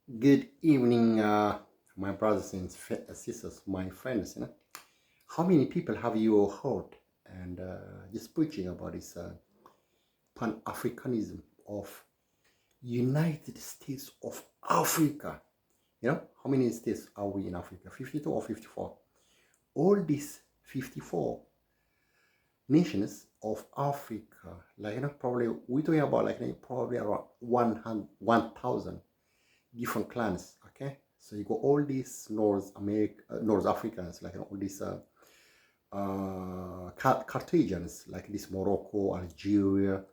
Good evening, my brothers and sisters, my friends. How many people have you heard and just preaching about this Pan-Africanism of United States of Africa? How many states are we in Africa? 52 or 54? All these 54 nations of Africa, probably we're talking about probably around 1,000 different clans. Okay, so you got all these North Africans, all these Carthaginians, like this Morocco, Algeria,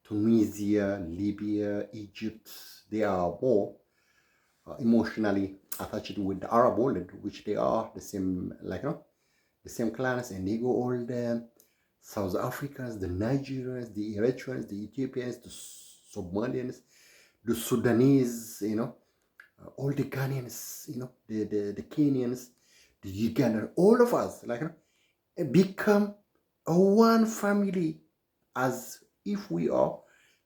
Tunisia, Libya, Egypt. They are more emotionally attached with the Arab world, which they are the same, the same clans, and they go all the South Africans, the Nigerians, the Eritreans, the Ethiopians, the Somalians, the Sudanese, all the Ghanaians, the Kenyans, the Ugandans, all of us, become a one family, as if we are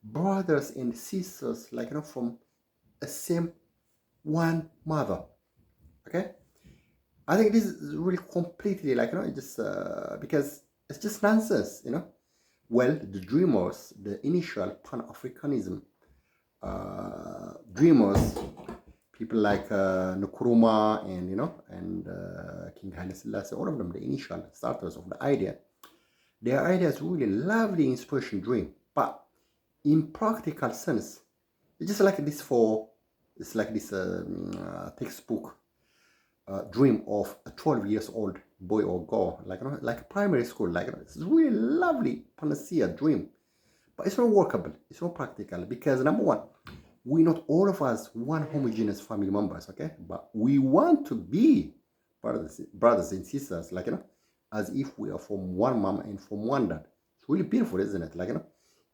brothers and sisters, from a same one mother. Okay, I think this is really completely just because it's just nonsense. Well, the dreamers, the initial Pan-Africanism dreamers, people like Nkrumah and King Haile Selassie, all of them, the initial starters of the idea. Their ideas really lovely inspiration dream, but in practical sense, it's just like this it's like this textbook dream of a 12 years old boy or girl, like primary school, it's really lovely panacea dream, but it's not workable, it's not practical, because number one, we not all of us one homogeneous family members, okay? But we want to be brothers and sisters, as if we are from one mom and from one dad. It's really beautiful, isn't it?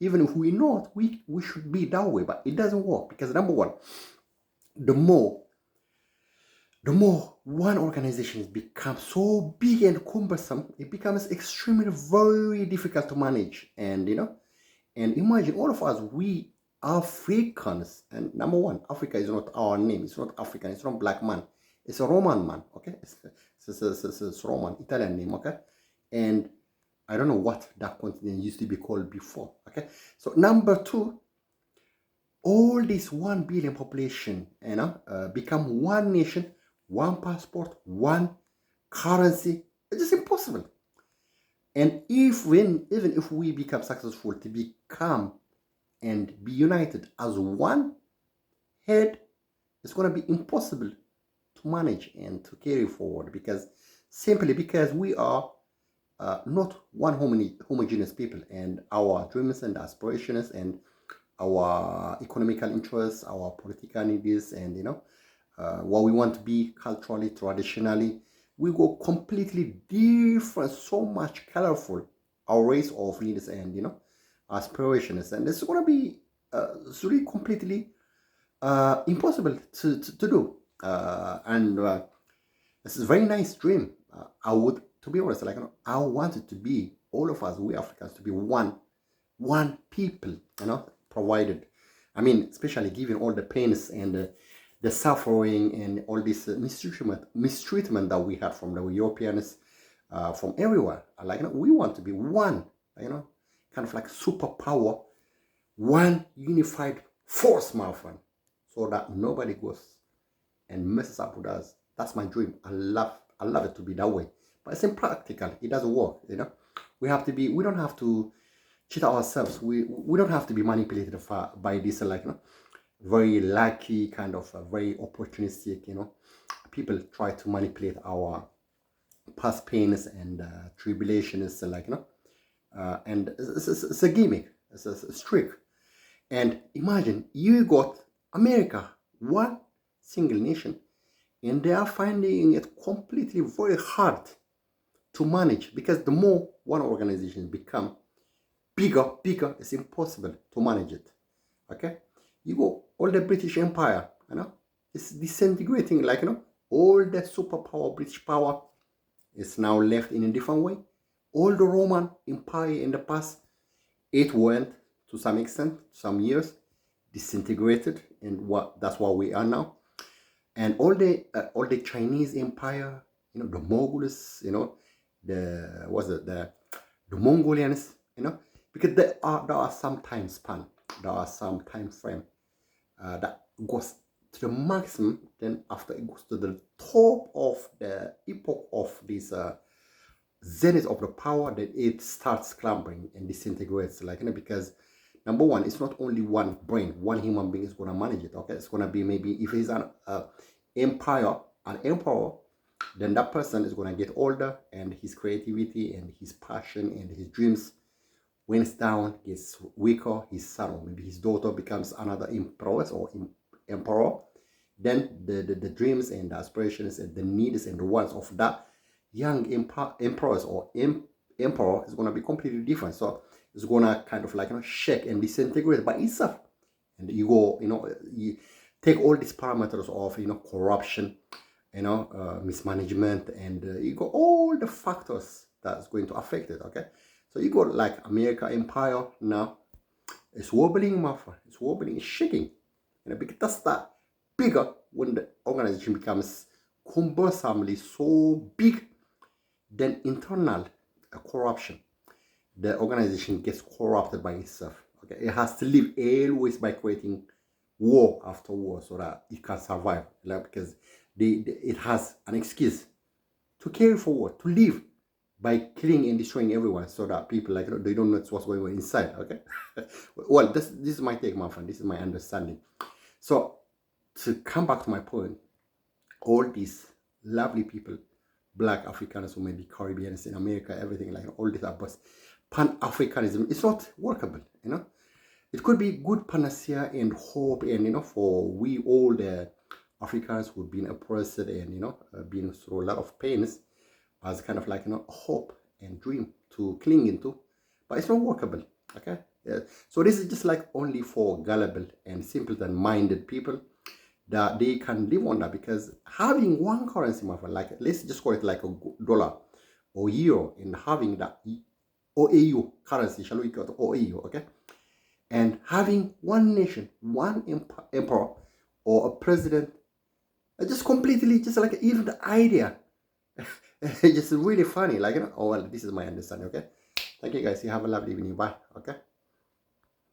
Even if we not, we should be that way, but it doesn't work, because number one, the more one organization becomes so big and cumbersome, it becomes extremely very difficult to manage. And and imagine all of us, we Africans, and number one, Africa is not our name. It's not African. It's not black man. It's a Roman man. Okay, it's Roman Italian name. Okay, and I don't know what that continent used to be called before. Okay, so number two, all this 1 billion population, become one nation, one passport, one currency. It's just impossible. And even if we become successful to become and be united as one head, it's going to be impossible to manage and to carry forward, because simply because we are not one homogeneous people, and our dreams and aspirations and our economical interests, our political needs, and what we want to be culturally, traditionally, we go completely different, so much colorful arrays of needs and aspirations, and it's going to be it's really completely impossible to do. And This is a very nice dream. I would, to be honest, I wanted to be all of us, we Africans, to be one people, provided. I mean, especially given all the pains and the suffering and all this mistreatment that we had from the Europeans, from everywhere. We want to be one, kind of like superpower, one unified force, my friend, so that nobody goes and messes up with us. That's my dream. I love it to be that way. But it's impractical. It doesn't work, We have to be, we don't have to cheat ourselves. We don't have to be manipulated by this, very lucky kind of very opportunistic, people try to manipulate our past pains and tribulations, and it's a gimmick, it's a trick. And imagine you got America, one single nation, and they are finding it completely very hard to manage, because the more one organization become bigger, it's impossible to manage it. Okay, you go all the British Empire, it's disintegrating, all the superpower British power is now left in a different way. All the Roman Empire in the past, it went to some extent, some years, disintegrated, and that's what we are now. And all the Chinese empire, the Mongols, the Mongolians, because there are some time span, there are some time frame that goes to the maximum. Then after it goes to the top of the epoch of this zenith of the power, then it starts clambering and disintegrates. Because number one, it's not only one brain, one human being is going to manage it. Okay, it's going to be, maybe if he's an emperor, then that person is going to get older, and his creativity and his passion and his dreams went down, gets weaker. His son or maybe his daughter becomes another empress or emperor. Then the dreams and the aspirations and the needs and the wants of that young empress or emperor is going to be completely different. So it's going to kind of shake and disintegrate by itself. And you go, you take all these parameters of corruption, mismanagement, and you got all the factors that's going to affect it. Okay, so you got like America empire now. It's wobbling, my friend. It's wobbling. It's shaking. Because that's that bigger when the organization becomes cumbersomely so big, then internal corruption. The organization gets corrupted by itself. Okay, it has to live always by creating war after war so that it can survive. Because it has an excuse to carry forward, to live by killing and destroying everyone, so that people they don't know what's going on inside. Okay, well, this is my take, my friend. This is my understanding. So to come back to my point, all these lovely people, Black Africans or maybe Caribbeans in America, everything all this about Pan-Africanism, it's not workable. It could be good panacea and hope, and for we all the Africans who've been oppressed and been through a lot of pains, as kind of hope and dream to cling into, but it's not workable. Okay, yeah. So this is just only for gullible and simpleton-minded people that they can live on that, because having one currency, my friend, let's just call it like a dollar or euro, and having that OAU currency, shall we call it OAU, okay? And having one nation, one emperor or a president, just completely, just even the idea, it's just really funny. Oh well, this is my understanding. Okay, thank you guys. You have a lovely evening. Bye. Okay.